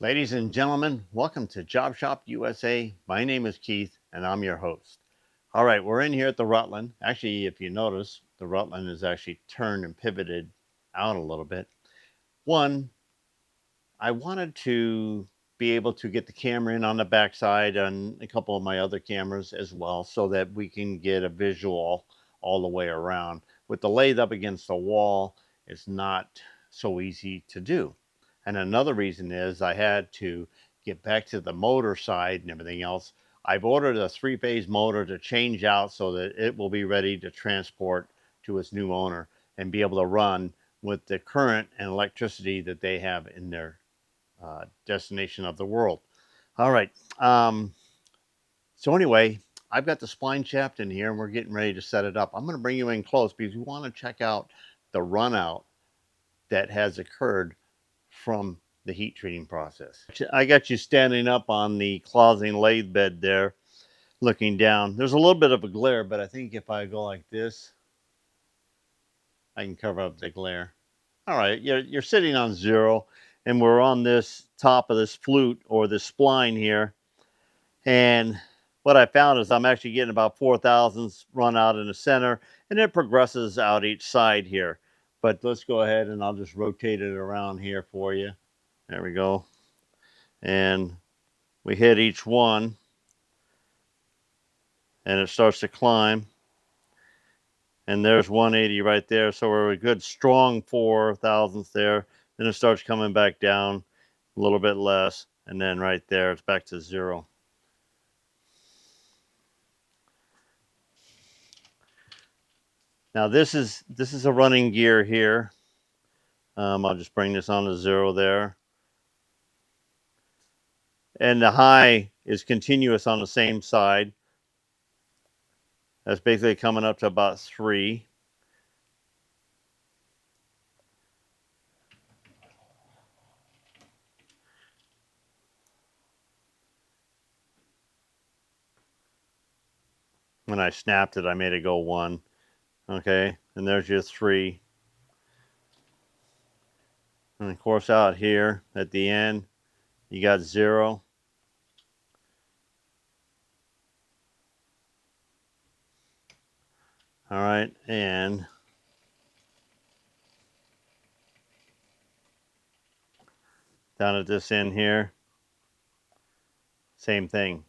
Ladies and gentlemen, welcome to Job Shop USA. My name is Keith and I'm your host. All right, we're in here at the Rutland. Actually, if you notice, the Rutland is actually turned and pivoted out a little bit. One, I wanted to be able to get the camera in on the backside and a couple of my other cameras as well so that we can get a visual all the way around. With the lathe up against the wall, it's not so easy to do. And another reason is I had to get back to the motor side and everything else. I've ordered a 3-phase motor to change out so that it will be ready to transport to its new owner and be able to run with the current and electricity that they have in their destination of the world. All right. So anyway, I've got the spline shaft in here and we're getting ready to set it up. I'm going to bring you in close because we want to check out the run out that has occurred from the heat treating process. I got you standing up on the closing lathe bed there, looking down. There's a little bit of a glare, but I think if I go like this, I can cover up the glare. All right, you're sitting on 0, and we're on this top of this flute or this spline here. And what I found is I'm actually getting about 4 thousandths run out in the center, and it progresses out each side here. But let's go ahead and I'll just rotate it around here for you. There we go. And we hit each one, and it starts to climb. And there's 180 right there. So we're a good strong 4 thousandths there. Then it starts coming back down a little bit less. And then right there, it's back to 0. Now this is a running gear here. I'll just bring this on to 0 there. And the high is continuous on the same side. That's basically coming up to about 3. When I snapped it, I made it go 1. Okay, and there's your 3. And of course out here at the end, you got 0. All right, and down at this end here, same thing.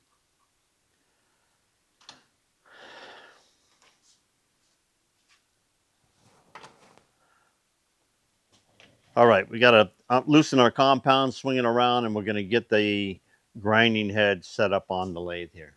All right, we got to loosen our compound, swing it around, and we're going to get the grinding head set up on the lathe here.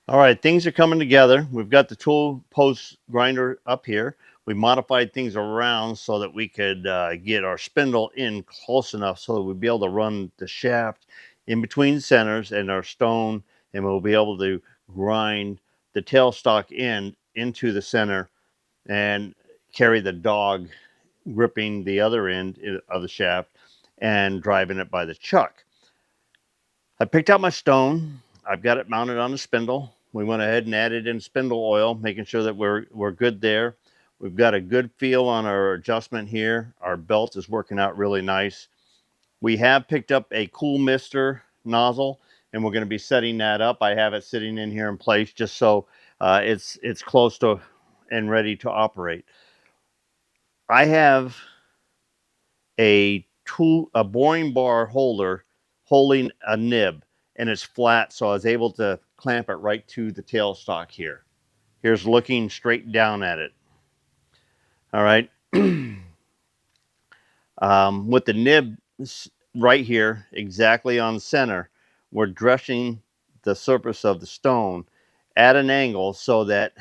All right, things are coming together. We've got the tool post grinder up here. We modified things around so that we could get our spindle in close enough so that we'd be able to run the shaft in between centers and our stone, and we'll be able to grind the tailstock end into the center and carry the dog gripping the other end of the shaft and driving it by the chuck. I picked out my stone. I've got it mounted on the spindle. We went ahead and added in spindle oil, making sure that we're good there. We've got a good feel on our adjustment here. Our belt is working out really nice. We have picked up a cool mister nozzle, and we're going to be setting that up. I have it sitting in here in place just so it's close to and ready to operate. I have a boring bar holder holding a nib, and it's flat, so I was able to clamp it right to the tailstock here. Here's looking straight down at it. All right. With the nib right here, exactly on center, we're dressing the surface of the stone at an angle so that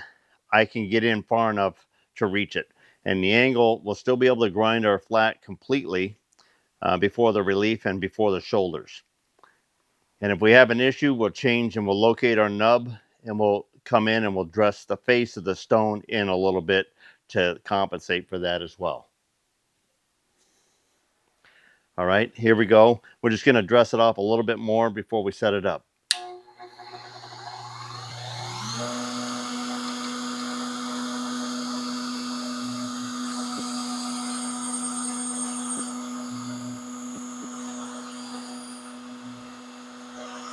I can get in far enough to reach it. And the angle will still be able to grind our flat completely before the relief and before the shoulders. And if we have an issue, we'll change and we'll locate our nub, and we'll come in and we'll dress the face of the stone in a little bit to compensate for that as well. All right, here we go. We're just going to dress it off a little bit more before we set it up.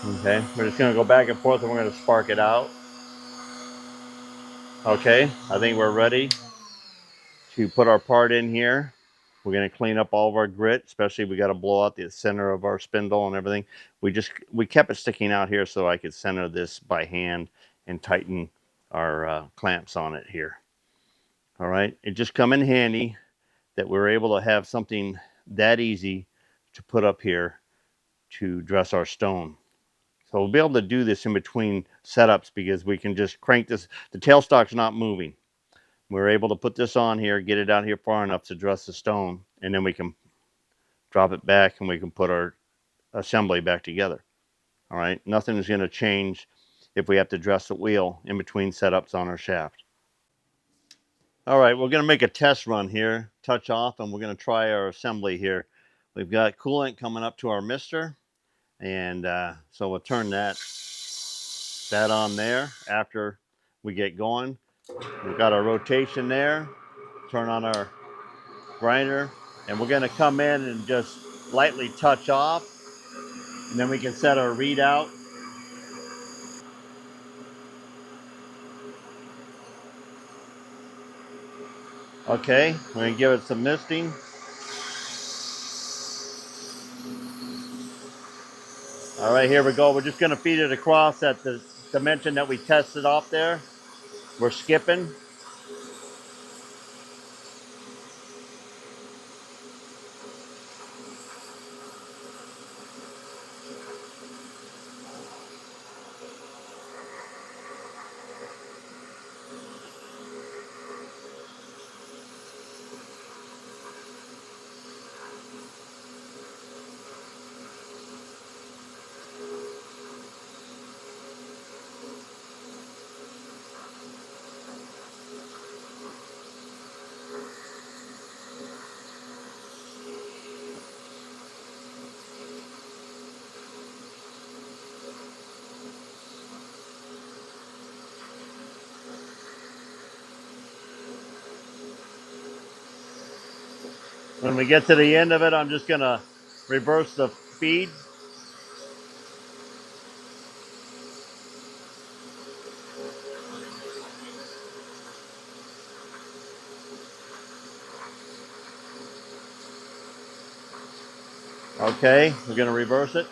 Okay, we're just going to go back and forth and we're going to spark it out. Okay, I think we're ready to put our part in here. We're going to clean up all of our grit, especially we got to blow out the center of our spindle and everything. We kept it sticking out here so I could center this by hand and tighten our clamps on it here. All right, it just come in handy that we're able to have something that easy to put up here to dress our stone. So we'll be able to do this in between setups because we can just crank this. The tailstock's not moving. We're able to put this on here, get it out here far enough to dress the stone, and then we can drop it back and we can put our assembly back together. All right, nothing is going to change if we have to dress the wheel in between setups on our shaft. All right, we're going to make a test run here, touch off, and we're going to try our assembly here. We've got coolant coming up to our mister, and so we'll turn that on there after we get going. We've got our rotation there, turn on our grinder, and we're going to come in and just lightly touch off, and then we can set our readout. Okay, we're going to give it some misting. All right, here we go. We're just going to feed it across at the dimension that we tested off there. We're skipping. When we get to the end of it, I'm just going to reverse the feed. Okay, we're going to reverse it.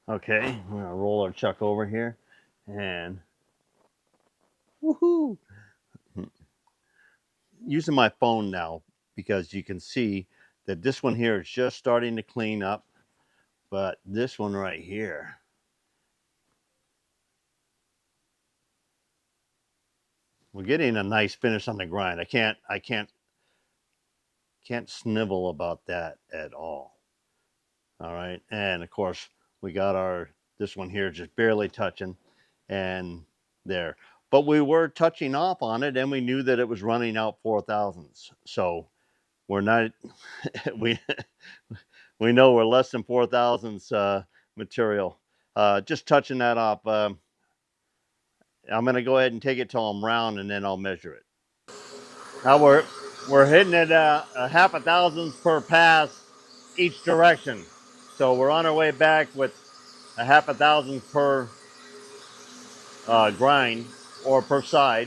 Okay, we're going to roll our chuck over here and woohoo! Using my phone now because you can see that this one here is just starting to clean up, but this one right here, we're getting a nice finish on the grind. I can't snivel about that at all. All right, and of course we got our this one here just barely touching, and there. but we were touching off on it, and we knew that it was running out 4,000s. So we're not we we know we're less than 4,000s material. Just touching that off. I'm going to go ahead and take it till I'm round, and then I'll measure it. Now we're hitting it a half a thousandths per pass each direction. So we're on our way back with a half a thousandth per grind or per side.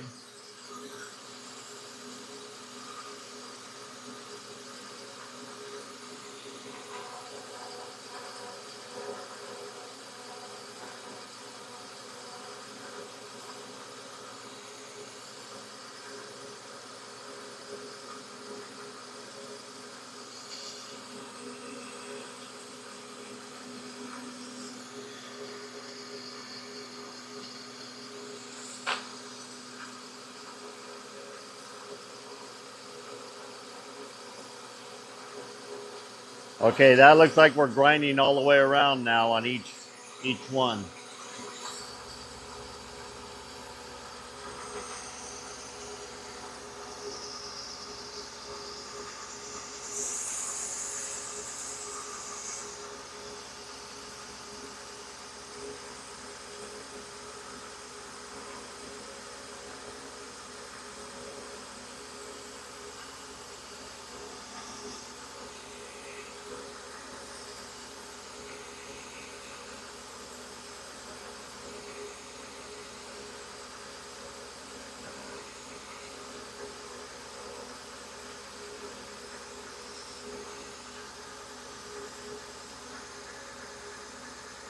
Okay, that looks like we're grinding all the way around now on each one.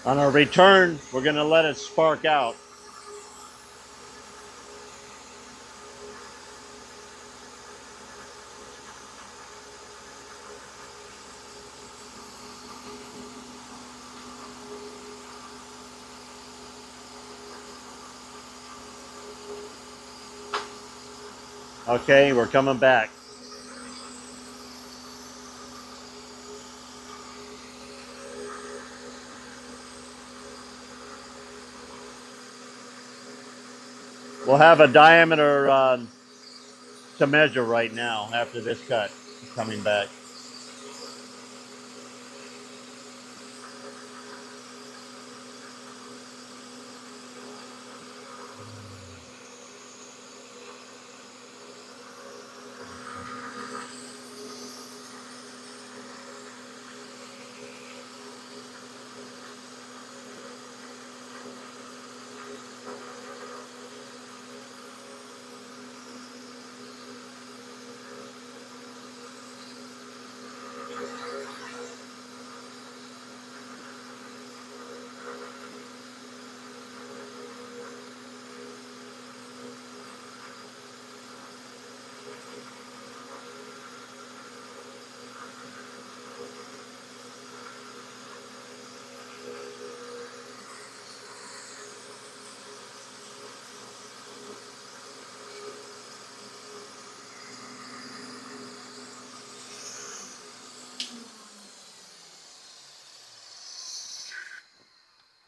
On our return, we're going to let it spark out. Okay, we're coming back. We'll have a diameter to measure right now after this cut. Coming back.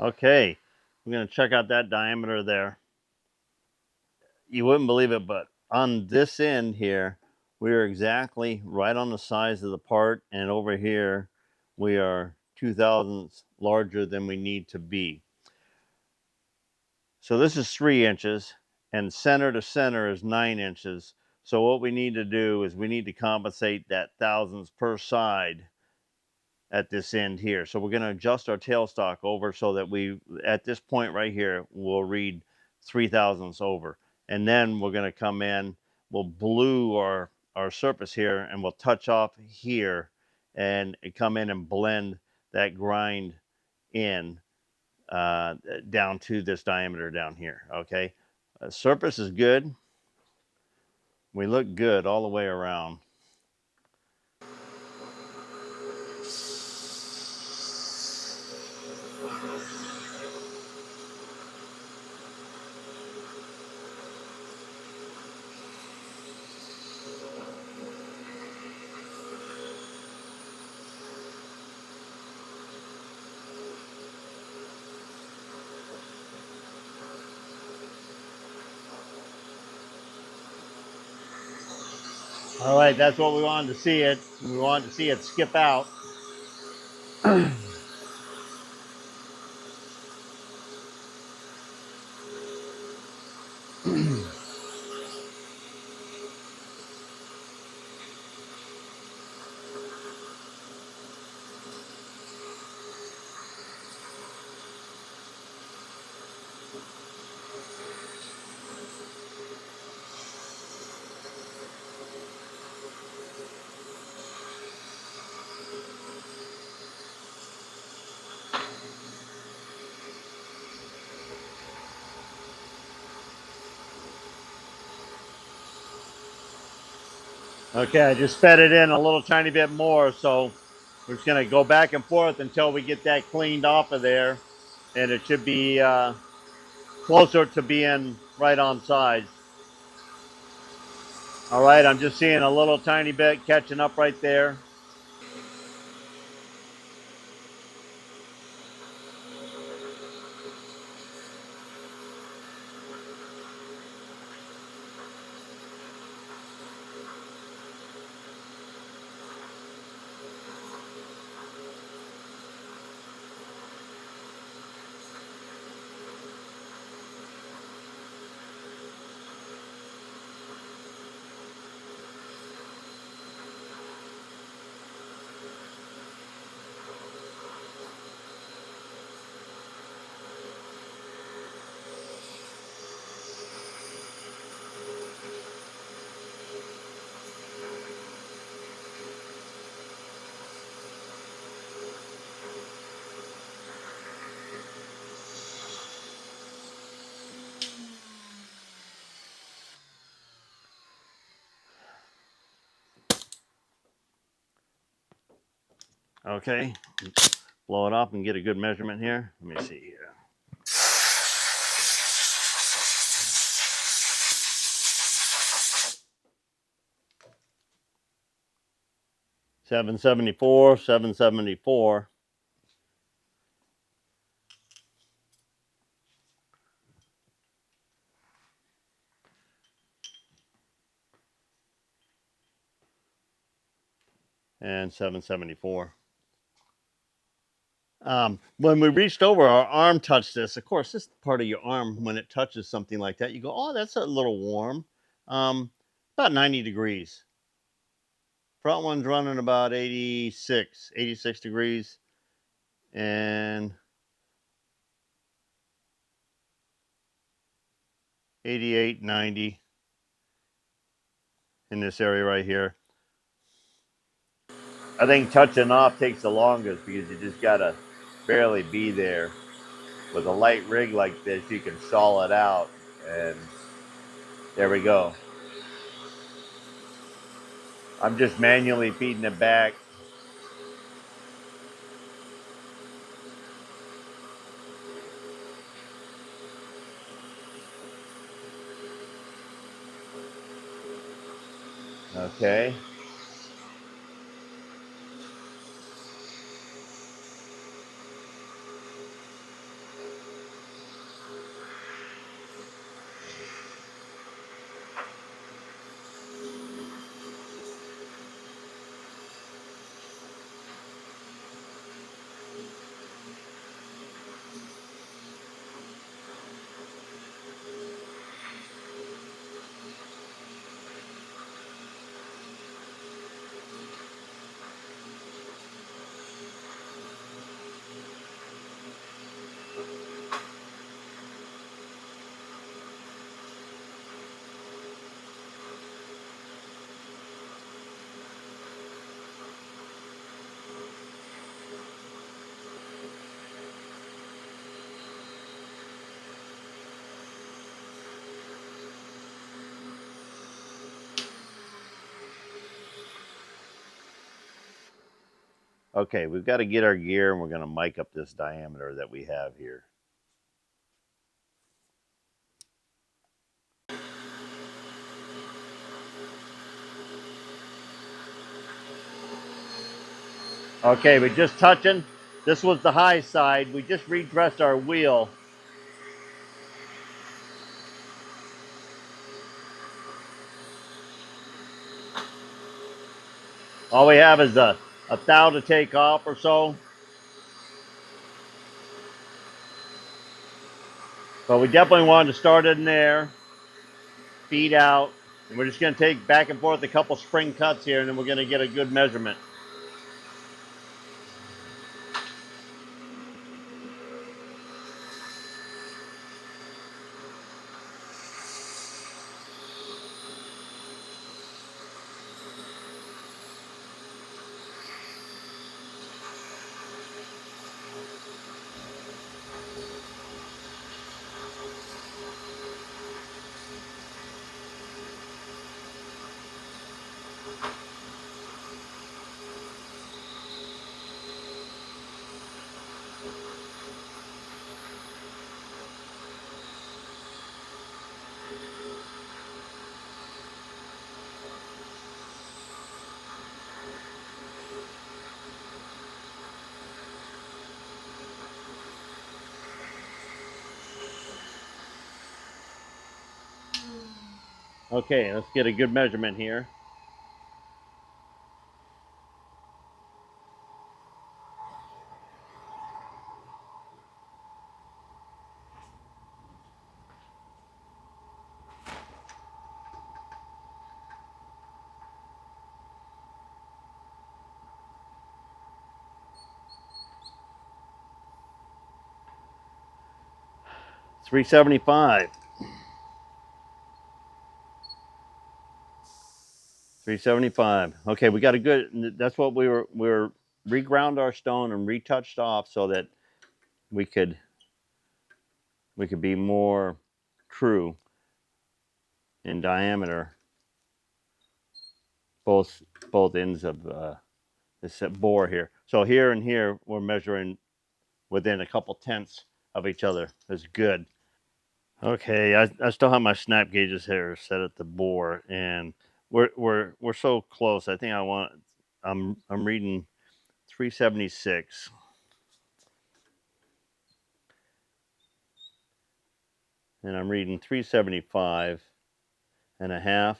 Okay, we're going to check out that diameter there. You wouldn't believe it, but on this end here, we are exactly right on the size of the part, and over here, we are 2,000ths larger than we need to be. So this is 3 inches, and center to center is 9 inches. So what we need to do is we need to compensate that thousandths per side at this end here. So we're going to adjust our tailstock over so that we, at this point right here, we'll read 3,000ths over. And then we're going to come in, we'll blue our surface here, and we'll touch off here and come in and blend that grind in down to this diameter down here. Okay. Surface is good. We look good all the way around. All right, that's what we wanted to see it. We wanted to see it skip out. Okay, I just fed it in a little tiny bit more, so we're just gonna go back and forth until we get that cleaned off of there, and it should be closer to being right on size. All right, I'm just seeing a little tiny bit catching up right there. Okay, blow it up and get a good measurement here. Let me see here. 774, 774. And 774. When we reached over, our arm touched this. Of course, this part of your arm, when it touches something like that, you go, oh, that's a little warm. About 90 degrees. Front one's running about 86 degrees. And 88, 90 in this area right here. I think touching off takes the longest because you just gotta barely be there. With a light rig like this, you can stall it out, and there we go. I'm just manually feeding it back. Okay. Okay, we've got to get our gear, and we're going to mic up this diameter that we have here. Okay, we're just touching. This was the high side. We just redressed our wheel. All we have is a thou to take off or so. But we definitely wanted to start it in there, feed out, and we're just going to take back and forth a couple spring cuts here, and then we're going to get a good measurement. Okay, let's get a good measurement here. $375. $375. Okay, we got a good. That's what we were reground our stone and retouched off so that we could be more true in diameter, both ends of this bore here. So here and here we're measuring within a couple tenths of each other. That's good. Okay, I still have my snap gauges here set at the bore, and we're so close. I think I'm reading 376, and I'm reading 375 and a half,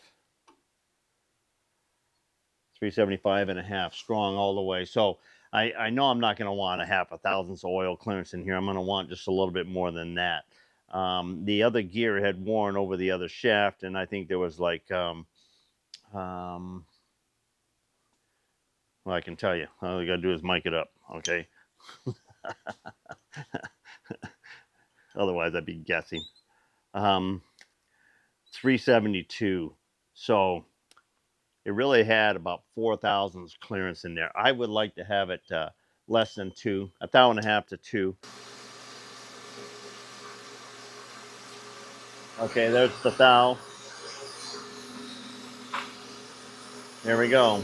375 and a half strong all the way. So I know I'm not going to want a half a thousandths of oil clearance in here. I'm going to want just a little bit more than that. The other gear had worn over the other shaft, and I think there was like um, well, I can tell you. All you got to do is mic it up, okay? Otherwise, I'd be guessing. Um, 372. So it really had about 4 thousandths clearance in there. I would like to have it less than two, a thou and a half to two. Okay, there's the thou. There we go.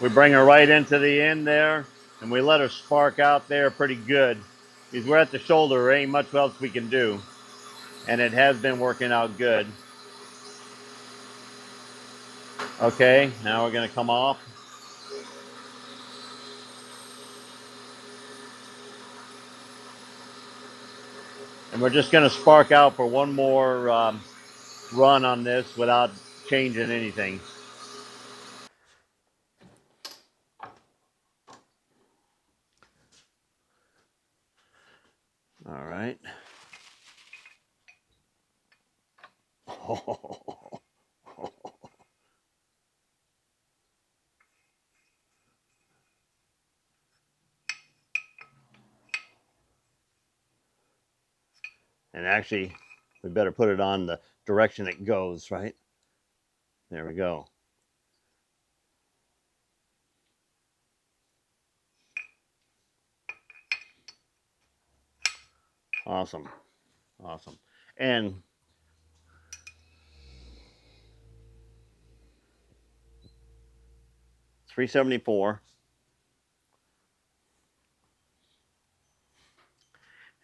We bring her right into the end there, and we let her spark out there pretty good. Because we're at the shoulder, there ain't much else we can do. And it has been working out good. Okay, now we're going to come off. And we're just going to spark out for one more run on this without changing anything. All right. And actually, we better put it on the direction it goes, right? There we go. Awesome. Awesome. And 374.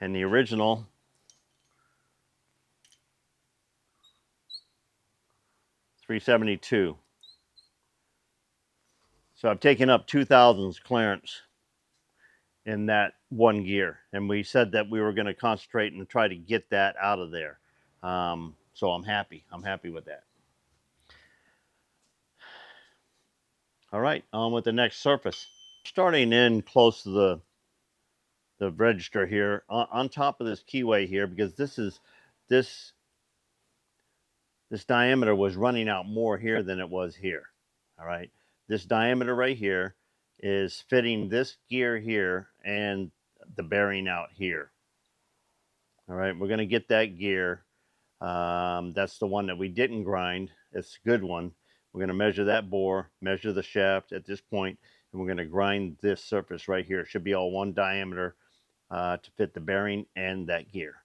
And the original 372. So I've taken up 2 thousandths clearance in that one gear, and we said that we were going to concentrate and try to get that out of there. So I'm happy. I'm happy with that. All right, on with the next surface. Starting in close to the register here, on top of this keyway here, because this this diameter was running out more here than it was here. All right, this diameter right here is fitting this gear here and the bearing out here. All right, we're going to get that gear. That's the one that we didn't grind. It's a good one. We're going to measure that bore, measure the shaft at this point, and we're going to grind this surface right here. It should be all one diameter to fit the bearing and that gear.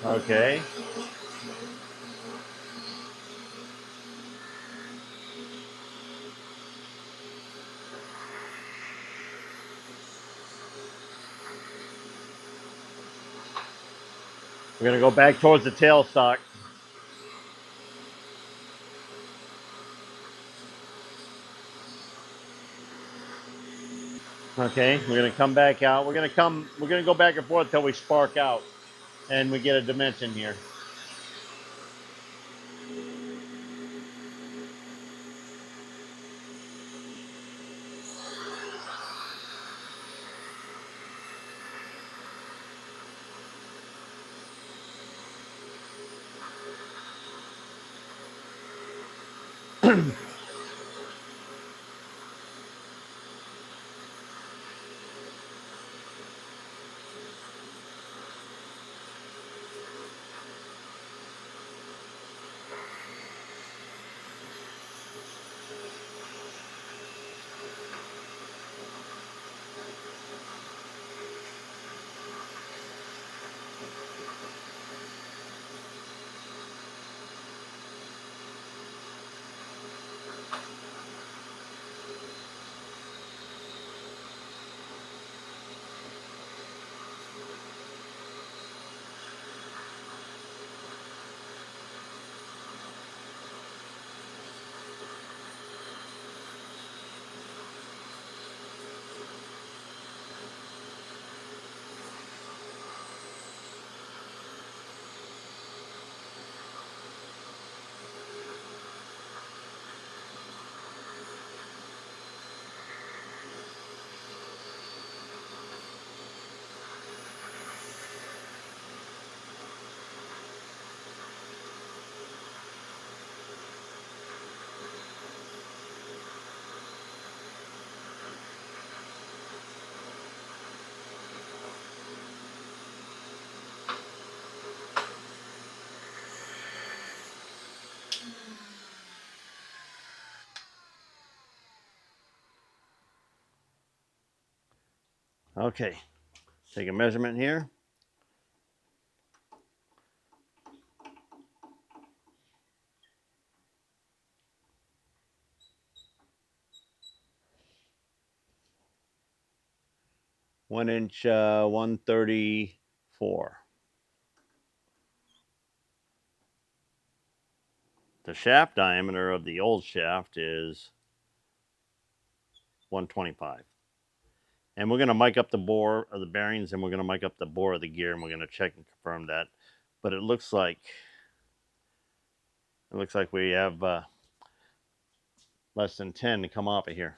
Okay. We're going to go back towards the tailstock. Okay, we're going to come back out. We're going to go back and forth until we spark out and we get a dimension here. Okay, take a measurement here. One inch, 134. The shaft diameter of the old shaft is 125. And we're going to mic up the bore of the bearings, and we're going to mic up the bore of the gear, and we're going to check and confirm that. But it looks like we have less than 10 to come off of here.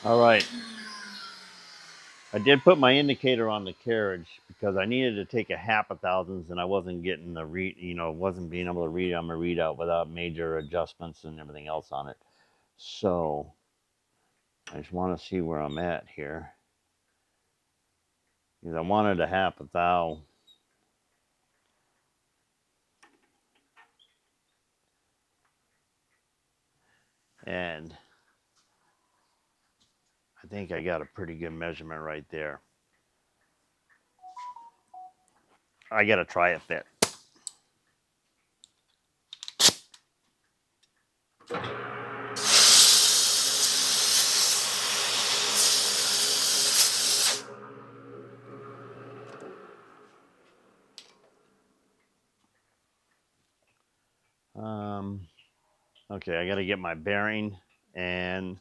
All right. I did put my indicator on the carriage because I needed to take a half a thousandths and I wasn't getting the read, wasn't being able to read it on my readout without major adjustments and everything else on it. So I just want to see where I'm at here because I wanted a half a thou. And I think I got a pretty good measurement right there. I got to try a fit. Um, okay, I got to get my bearing and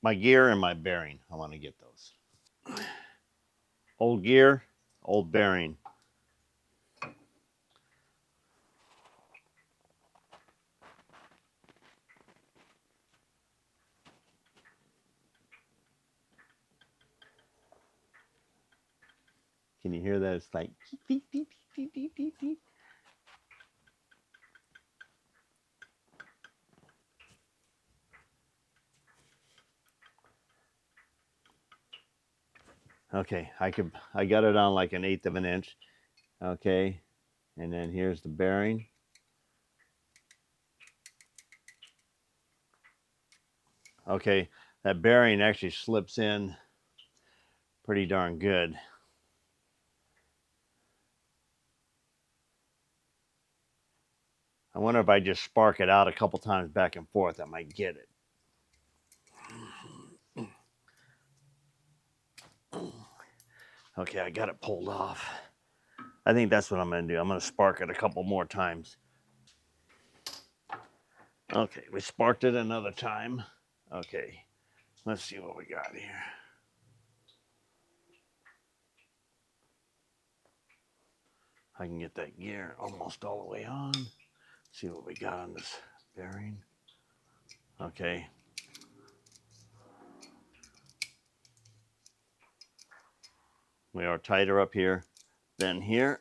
my gear and my bearing. I want to get those. Old gear, old bearing. Can you hear that? It's like beep, beep, beep, beep, beep, beep, beep. Okay, I got it on like an eighth of an inch. Okay, and then here's the bearing. Okay, that bearing actually slips in pretty darn good. I wonder if I just spark it out a couple times back and forth, I might get it. Okay, I got it pulled off. I think that's what I'm going to do. I'm going to spark it a couple more times. Okay, we sparked it another time. Okay, let's see what we got here. I can get that gear almost all the way on. See what we got on this bearing. Okay. We are tighter up here than here.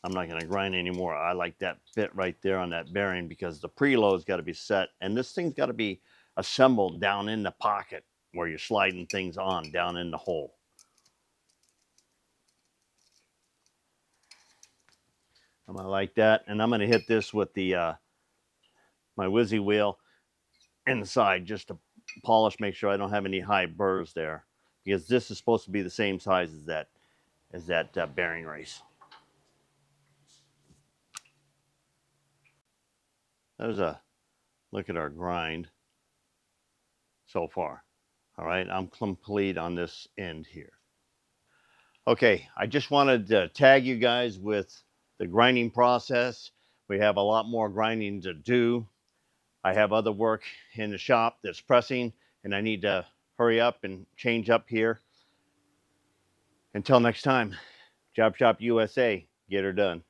I'm not going to grind anymore. I like that fit right there on that bearing because the preload's got to be set. And this thing's got to be assembled down in the pocket where you're sliding things on down in the hole. I'm going to like that. And I'm going to hit this with the my Wizzy wheel inside just to polish, make sure I don't have any high burrs there. Because this is supposed to be the same size as that bearing race. There's a look at our grind so far. All right, I'm complete on this end here. Okay, I just wanted to tag you guys with the grinding process. We have a lot more grinding to do. I have other work in the shop that's pressing, and I need to hurry up and change up here. Until next time, Job Shop USA, get her done.